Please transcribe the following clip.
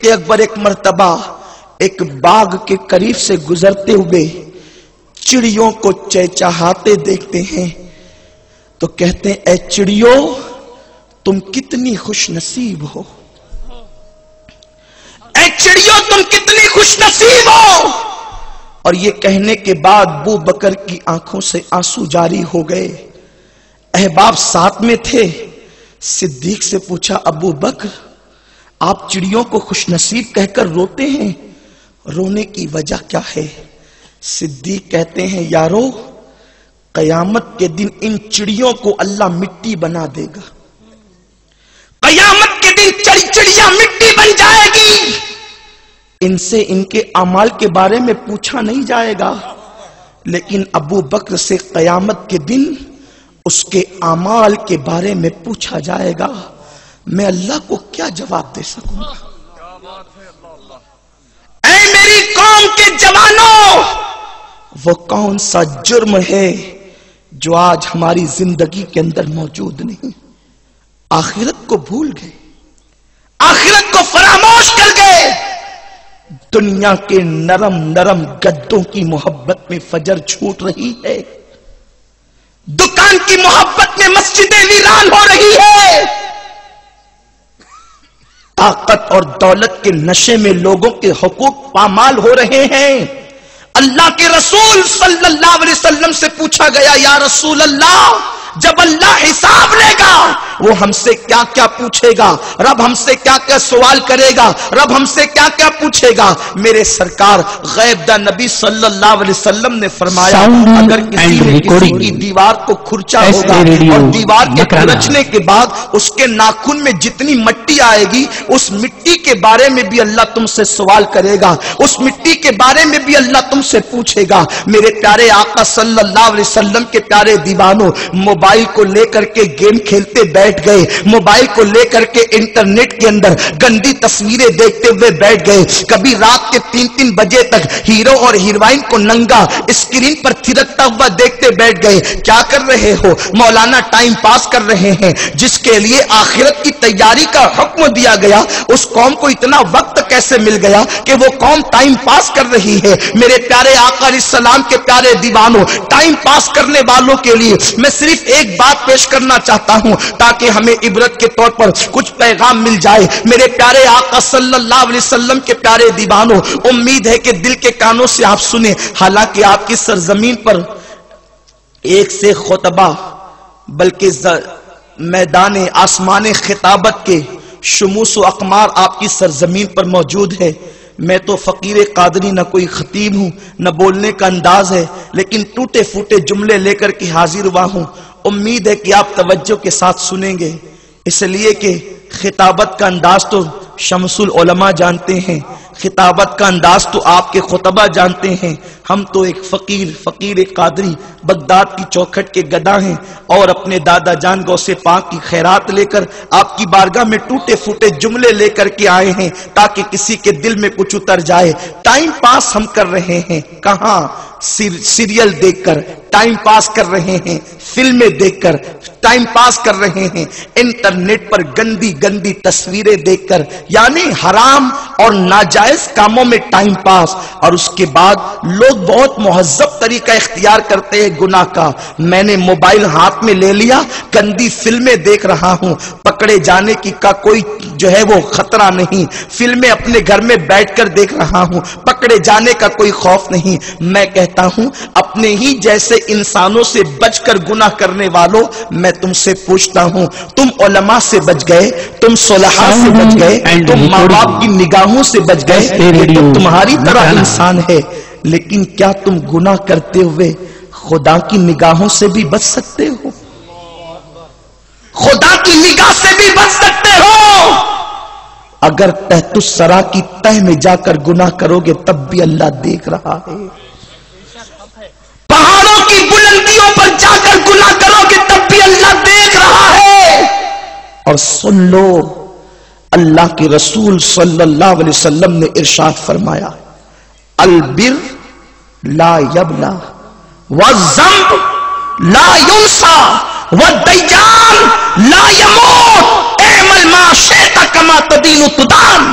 کہ اکبر ایک مرتبہ ایک باغ کے قریب سے گزرتے ہوئے چڑیوں کو چہچہاتے دیکھتے ہیں تو کہتے ہیں اے چڑیوں تم کتنی خوش نصیب ہو، اے چڑیوں تم کتنی خوش نصیب ہو۔ اور یہ کہنے کے بعد ابو بکر کی آنکھوں سے آنسو جاری ہو گئے۔ احباب ساتھ میں تھے، صدیق سے پوچھا ابو بکر آپ چڑیوں کو خوش نصیب کہہ کر روتے ہیں، رونے کی وجہ کیا ہے؟ صدیق کہتے ہیں یارو قیامت کے دن ان چڑیوں کو اللہ مٹی بنا دے گا، قیامت کے دن چڑیاں مٹی بن جائے گی، ان سے ان کے اعمال کے بارے میں پوچھا نہیں جائے گا، لیکن ابو بکر سے قیامت کے دن اس کے اعمال کے بارے میں پوچھا جائے گا۔ میں اللہ کو کیا جواب دے سکوں گا؟ اے میری قوم کے جوانوں، وہ کون سا جرم ہے جو آج ہماری زندگی کے اندر موجود نہیں؟ آخرت کو بھول گئے، آخرت کو فراموش کر گئے، دنیا کے نرم نرم گدوں کی محبت میں فجر چھوٹ رہی ہے، دکان کی محبت میں مسجدیں ویران ہو رہی ہے، طاقت اور دولت کے نشے میں لوگوں کے حقوق پامال ہو رہے ہیں۔ اللہ کے رسول صلی اللہ علیہ وسلم سے پوچھا گیا یا رسول اللہ جب اللہ حساب لے گا وہ ہم سے کیا کیا پوچھے گا؟ رب ہم سے کیا کیا سوال کرے گا؟ رب ہم سے کیا کیا پوچھے گا؟ میرے سرکار غیب دا نبی صلی اللہ علیہ وسلم نے فرمایا اگر کسی نے کسی کی دیوار کو کھرچا ہوگا اور دیوار کے کھرچنے کے بعد اس کے ناخن میں جتنی مٹی آئے گی اس مٹی کے بارے میں بھی اللہ تم سے سوال کرے گا، اس مٹی کے بارے میں بھی اللہ تم سے پوچھے گا۔ میرے پیارے آقا صلی اللہ علیہ وسلم کے پیارے دیوانوں موبائل کو لے کر کے گیم کھیلتے بیٹھ گئے، موبائل کو لے کر کے انٹرنیٹ کے اندر گندی تصویریں دیکھتے ہوئے بیٹھ گئے، کبھی رات کے 3 بجے تک ہیرو اور ہیروئن کو ننگا اسکرین پر تھرکتا ہوا دیکھتے بیٹھ گئے۔ کیا کر رہے ہو؟ مولانا ٹائم پاس کر رہے ہیں۔ جس کے لیے آخرت کی تیاری کا حکم دیا گیا اس قوم کو اتنا وقت کیسے مل گیا کہ وہ قوم ٹائم پاس کر رہی ہے؟ میرے پیارے آقا علیہ السلام کے پیارے دیوانوں، ٹائم پاس کرنے والوں کے لیے میں صرف ایک بات پیش کرنا چاہتا ہوں تاکہ ہمیں عبرت کے طور پر کچھ پیغام مل جائے۔ میرے پیارے آقا صلی اللہ علیہ وسلم کے پیارے دیوانوں، امید ہے کہ دل کے کانوں سے آپ سنیں، حالانکہ آپ کی سرزمین پر ایک سے خطبہ بلکہ میدان آسمان خطابت کے شموس و اقمار آپ کی سرزمین پر موجود ہے۔ میں تو فقیر قادری نہ کوئی خطیب ہوں، نہ بولنے کا انداز ہے، لیکن ٹوٹے پھوٹے جملے لے کر کے حاضر ہوا ہوں۔ امید ہے کہ آپ توجہ کے ساتھ سنیں گے، اس لیے کہ خطابت کا انداز تو شمس العلماء جانتے ہیں، خطابت کا انداز تو آپ کے خطبہ جانتے ہیں، ہم تو ایک فقیر قادری بغداد کی چوکھٹ کے گدا ہیں اور اپنے دادا جان غوث پاک کی خیرات لے کر آپ کی بارگاہ میں ٹوٹے پھوٹے جملے لے کر کے آئے ہیں تاکہ کسی کے دل میں کچھ اتر جائے۔ ٹائم پاس ہم کر رہے ہیں، کہاں؟ سیریل دیکھ کر ٹائم پاس کر رہے ہیں، فلمیں دیکھ کر ٹائم پاس کر رہے ہیں، انٹرنیٹ پر گندی گندی تصویریں دیکھ کر، یعنی حرام اور ناجائز کاموں میں ٹائم پاس۔ اور اس کے بعد لوگ بہت مہذب طریقہ اختیار کرتے ہیں گناہ کا۔ میں نے موبائل ہاتھ میں لے لیا، گندی فلمیں دیکھ رہا ہوں، پکڑے جانے کی کا کوئی جو ہے وہ خطرہ نہیں، فلمیں اپنے گھر میں بیٹھ کر دیکھ رہا ہوں، پکڑے جانے کا کوئی خوف نہیں۔ میں کہتا ہوں اپنے ہی جیسے انسانوں سے بچ کر گناہ کرنے والوں، میں تم سے پوچھتا ہوں تم علماء سے بچ گئے، تم صلحاء سے بچ گئے، تم ماں باپ کی نگاہوں سے بچ گئے، یہ تو تمہاری طرح انسان ہے، لیکن کیا تم گناہ کرتے ہوئے خدا کی نگاہوں سے بھی بچ سکتے ہو؟ خدا کی نگاہ سے بھی بچ سکتے ہو؟ اگر تحت الثری کی تہ میں جا کر گناہ کرو گے تب بھی اللہ دیکھ رہا ہے، پہاڑوں کی بلندیوں پر جا کر گناہ کرو گے تب بھی اللہ دیکھ رہا ہے۔ اور سن لو، اللہ کے رسول صلی اللہ علیہ وسلم نے ارشاد فرمایا البر لا یبلا والذنب لا ینسا والدیان لا یموت اعمل ما شئت کما تدین تدان۔